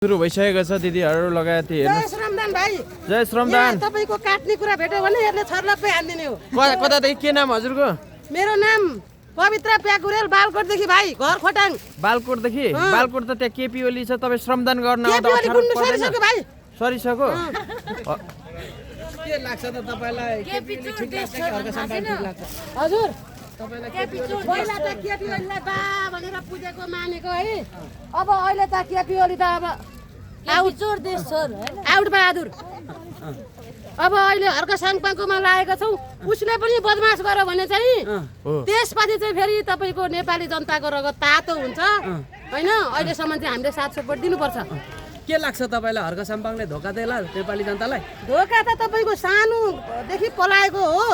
सुरु भइसकेको छ दिदीहरु लगायत हेर्नु। जय श्रमदान भाइ। जय श्रमदान। तपाईको काट्ने कुरा भेट्यो भने यसले छर्लप्पै हान्दिने हो। कतादेखि के नाम हजुरको? मेरो नाम पवित्र प्याकुरेल बालकोटदेखि भाइ, घर खोटाङ। बालकोटदेखि? बालकोट त त्यहाँ केपी ओली छ, तपाईँ श्रमदान गर्न आउँदा केपी ओली गुन्नु सरिसक्यो भाइ। सरिसक्यो? के लाग्छ त तपाईलाई? केपी ओली ठिक लाग्छ कि अर्का सम्पादन ठिक लाग्छ? हजुर तपाईलाई केपी ओली पहिला त केपी ओलीलाई बा भनेर पुजेको मानेको है। अब अहिले त केपी ओली त अब आउट चोर देश छोर हैन, आउट बहादुर। अब अहिले हर्क साङपाङकोमा लागेको छौ, उसले पनि बदमास गर्यो भने चाहिँ त्यसपछि चाहिँ फेरि तपाईको नेपाली जनताको रगत तातो हुन्छ हैन। अहिलेसम्म चाहिँ हामीले साथ सपोर्ट दिनुपर्छ। के लाग्छ तपाईलाई? हर्क सम्पाङले धोका देला नेपाली जनतालाई? धोका त तपाईको सानोदेखि पलाएको हो,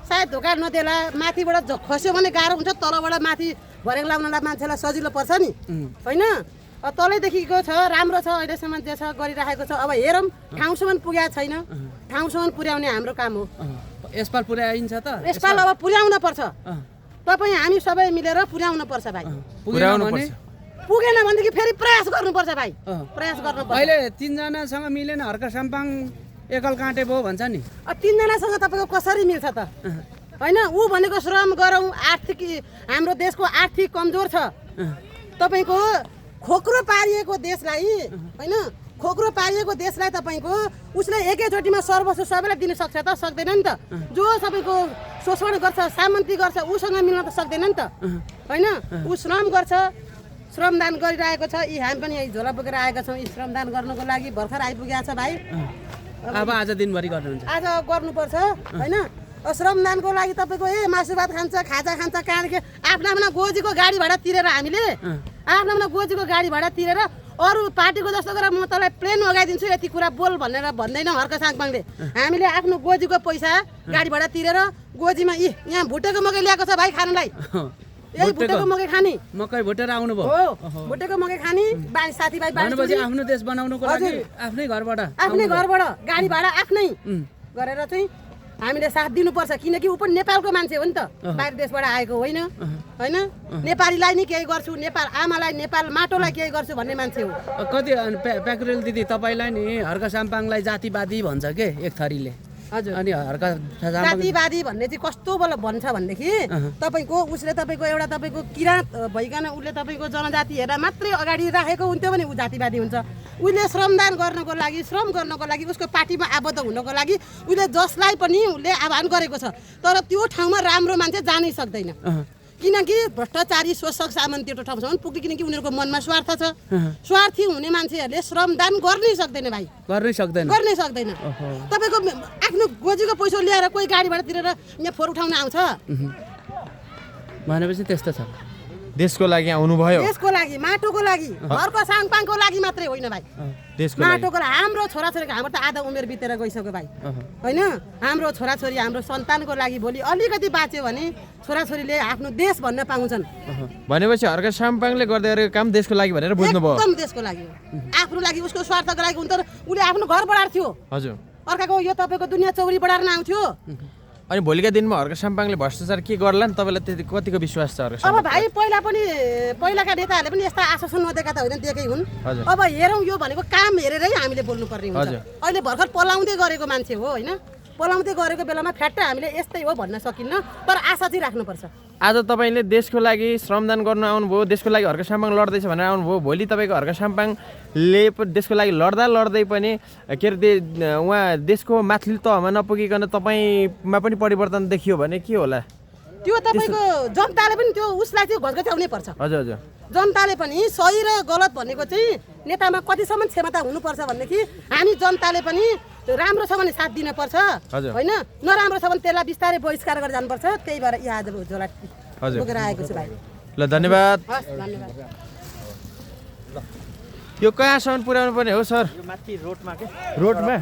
सायद धोका नदेला। माथिबाट खस्यो भने गाह्रो हुन्छ, तलबाट माथि भरेङ लाउनलाई मान्छेलाई सजिलो पर्छ नि हैन। तलैदेखिको छ, राम्रो छ, अहिलेसम्म जे छ गरिराखेको छ। अब हेरौँ ठाउँसम्म पुगेको छैन, ठाउँसम्म पुर्याउने हाम्रो काम हो। यसपाल पुर्याइन्छ त? यसपाल अब पुर्याउन पर्छ। तपाईँ हामी सबै मिलेर पुर्याउन पर्छ भाइ। पुर्याउनु पर्छ। पुगेन भनेदेखि फेरि प्रयास गर्नुपर्छ भाइ, प्रयास गर्नुपर्छ। अहिले 3 जनासँग मिलेन हर्क सम्पाङ एकल काँटे भयो भन्छ नि। 3 जनासँग तपाईँको कसरी मिल्छ त हैन। ऊ भनेको श्रम गरौँ, आर्थिक हाम्रो देशको आर्थिक कमजोर छ। तपाईँको खोक्रो पारिएको देशलाई हैन, खोक्रो पारिएको देशलाई तपाईँको उसले एकैचोटिमा सर्वस्व सबैलाई दिन सक्छ त? सक्दैन नि त। जो सबैको शोषण गर्छ, सामन्ती गर्छ, उसँग मिल्न त सक्दैन नि त हैन। ऊ श्रम गर्छ, श्रमदान गरिरहेको छ। यी हामी पनि झोला बोकेर आएका छौँ यी श्रमदान गर्नको लागि। भर्खर आइपुगेको छ भाइ। अब आज दिनभरि गर्नुहुन्छ? आज गर्नुपर्छ हैन। श्रमदानको लागि तपाईँको मासु भात खान्छ, खाजा खान्छ, कहाँदेखि आफ्ना आफ्ना गोजीको गाडी भाडा तिरेर हामीले आफ्ना आफ्ना गोजीको गाडी भाडा तिरेर अरू पार्टीको जस्तो गरेर म तँलाई प्लेन लगाइदिन्छु यति कुरा बोल भनेर भन्दैन हर्क साङपाङले। हामीले आफ्नो गोजीको पैसा गाडी भाडा तिरेर गोजीमा यहाँ भुटेको मकै ल्याएको छ भाइ खानलाई। यही भुटेको मकै खाने, मकै भुटेर आउनु भयो? हो, भुटेको मकै खाने। बानी साथीभाइ भनेपछि आफ्नो देश बनाउनको लागि आफ्नै घरबाट गाडी भाडा आफ्नै गरेर चाहिँ हामीले साथ दिनुपर्छ। किनकि ऊ पनि नेपालको मान्छे हो नि त, बाहिर देशबाट आएको होइन हैन। नेपालीलाई नि केही गर्छु, नेपाल आमालाई, नेपाल माटोलाई केही गर्छु भन्ने मान्छे हो। कति प्याकुरेल दिदी तपाईँलाई नि हर्क साम्पाङलाई जातिवादी भन्छ के एक थरीले? हजुर। अनि हर्क जातिवादी भन्ने चाहिँ कस्तो बल भन्छ भनेदेखि तपाईँको उसले तपाईँको एउटा तपाईँको किराँत भइकन उसले तपाईँको जनजाति हेरेर मात्रै अगाडि राखेको हुन्थ्यो भने ऊ जातिवादी हुन्छ। उसले श्रमदान गर्नको लागि, श्रम गर्नको लागि, उसको पार्टीमा आबद्ध हुनको लागि उसले जसलाई पनि उसले आह्वान गरेको छ। तर त्यो ठाउँमा राम्रो मान्छे जानै सक्दैन, किनकि भ्रष्टाचारी शोषक सामन्ती एउटा ठाउँसम्म पुग्यो। किनकि उनीहरूको मनमा स्वार्थ छ। स्वार्थी हुने मान्छेहरूले श्रमदान गर्नै सक्दैन भाइ, गर्नै सक्दैन। तपाईँको आफ्नो गोजीको पैसा ल्याएर कोही गाडीबाट तिरेर यहाँ फोहोर उठाउन आउँछ भनेपछि त्यस्तो छ। देशको लागि आउनुभयो? देशको लागि, माटोको लागि, हर्क साङपाङको लागि मात्रै होइन भाइ, माटोको लागि। हाम्रो छोराछोरीको हाम्रो त आधा उमेर बितेर गइसक्यो भाइ होइन। हाम्रो छोराछोरी, हाम्रो सन्तानको लागि भोलि अलिकति बाँच्यो भने छोराछोरीले आफ्नो देश भन्न पाउँछन्। भनेपछि हर्क साङपाङले गर्दै गरेको काम देशको लागि भनेर बुझ्नुभयो? एकदम देशको लागि हो, आफ्नो लागि, उसको स्वार्थको लागि हुन्छ। उसले आफ्नो घर बढाएर थियो, हजुर। अर्काको यो तपाईँको दुनियाँ चौरी बढाएर आउँथ्यो। अनि भोलिका दिनमा हर्क साङपाङले भ्रष्टाचार के गर्ला नि तपाईँलाई त्यति कतिको विश्वास छ हर्क साङपाङ? अब भाइ पहिलाका नेताहरूले पनि यस्ता आश्वासन नदिएका त होइन, दिएकै हुन्। अब हेरौँ, यो भनेको काम हेरेरै हामीले बोल्नुपर्ने हुन्छ। अहिले भर्खर पलाउँदै गरेको मान्छे हो होइन, पलाउँदै गरेको बेलामा फ्याट्ट हामीले यस्तै हो भन्न सकिन्न, तर आशा चाहिँ राख्नुपर्छ। आज तपाईँले देशको लागि श्रमदान गर्न आउनुभयो, देशको लागि हर्क साङपाङ लड्दैछ भनेर आउनुभयो। भोलि तपाईँको हर्क साङपाङले देशको लागि लड्दै पनि के अरे उहाँ देशको माथिल्लो तहमा नपुगिकन तपाईँमा पनि परिवर्तन देखियो भने के होला? त्यो तपाईँको जनताले पनि त्यो उसलाई चाहिँ घचघच्याउनै पर्छ। हजुर हजुर। जनताले पनि सही र गलत भनेको चाहिँ नेतामा कतिसम्म क्षमता हुनुपर्छ भनेदेखि हामी जनताले पनि राम्रो छ भने साथ दिनुपर्छ होइन, नराम्रो छ भने त्यसलाई बिस्तारै बहिष्कार गरेर जानुपर्छ। त्यही भएर यहाँ आज झोला बोकेर आएको छु भाइ। ल धन्यवाद। धन्यवाद। यो कहाँसम्म पुर्याउनु पर्ने हो सर? यो माथि रोडमा के? रोडमा,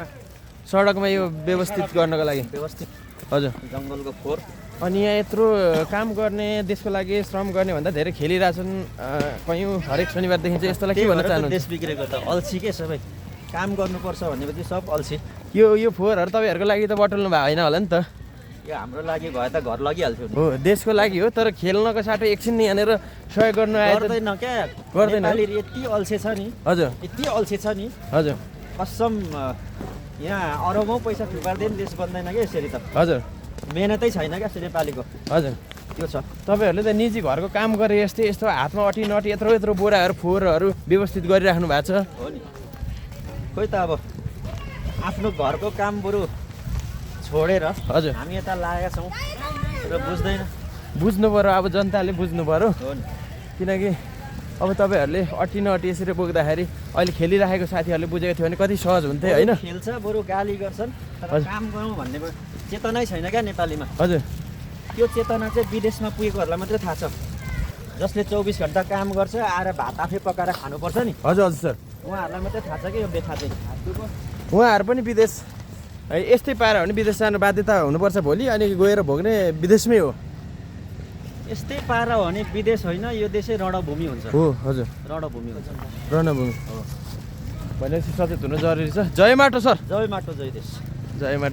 सडकमा यो व्यवस्थित गर्नको लागि? व्यवस्थित। हजुर। जङ्गलको फोहोर। अनि यहाँ यत्रो काम गर्ने, देशको लागि श्रम गर्ने भन्दा धेरै खेलिरहेछन् कयौँ। हरेक शनिबारदेखि चाहिँ यस्तोलाई के भन्न चाहनुहुन्छ? देश बिग्रेको त अल्छी के सबै, काम गर्नुपर्छ भनेपछि सब अल्छी। यो फोहोरहरू तपाईँहरूको लागि त बटुल्नु भएको होइन होला नि त? यो हाम्रो लागि भए त घर लगिहाल्थ्यो नि हो देशको लागि हो तर खेल्नको साटो एकछिन यहाँनिर सहयोग गर्नु आयो त गर्दैन क्या गर्दैन। नेपाली यति अल्छे छ नि हजुर यति अल्छे छ नि हजुर कसम यहाँ अरबौँ पैसा थुपार्दैन देश बन्दैन क्या यसरी त हजुर मेहनतै छैन क्या नेपालीको हजुर त्यो छ तपाईँहरूले त निजी घरको काम गरे यस्तै यस्तो हातमा अटी नटी यत्रो यत्रो बोराहरू फोहोरहरू व्यवस्थित गरिराख्नु भएको छ हो नि खोइ त अब आफ्नो घरको काम बरु छोडेर हजुर हामी यता लागेका छौँ र बुझ्दैन बुझ्नु पऱ्यो अब जनताले बुझ्नु पऱ्यो हो नि किनकि अब तपाईँहरूले अटी नअटी यसरी बोक्दाखेरि अहिले खेलिराखेको साथीहरूले बुझेको थियो भने कति सहज हुन्थ्यो होइन खेल्छ बरु गाली गर्छन् तर हजुर। काम गरौँ भन्ने चेतनै छैन क्या नेपालीमा हजुर त्यो चेतना चाहिँ विदेशमा पुगेकोहरूलाई मात्रै थाहा छ जसले 24 घन्टा काम गर्छ आएर भात आफै पकाएर खानुपर्छ नि हजुर हजुर सर उहाँहरूलाई मात्रै थाहा छ कि यो व्यथा चाहिँ उहाँहरू पनि विदेश है यस्तै पारा भने विदेश जानु बाध्यता हुनुपर्छ भोलि अनि गएर भोग्ने विदेशमै हो यस्तै पारा हो भने विदेश होइन यो देशै रणभूमि हुन्छ हो हजुर रणभूमि हुन्छ रणभूमि भनेपछि सचेत हुनु जरुरी छ जय माटो सर जय माटो जय देश जय माटो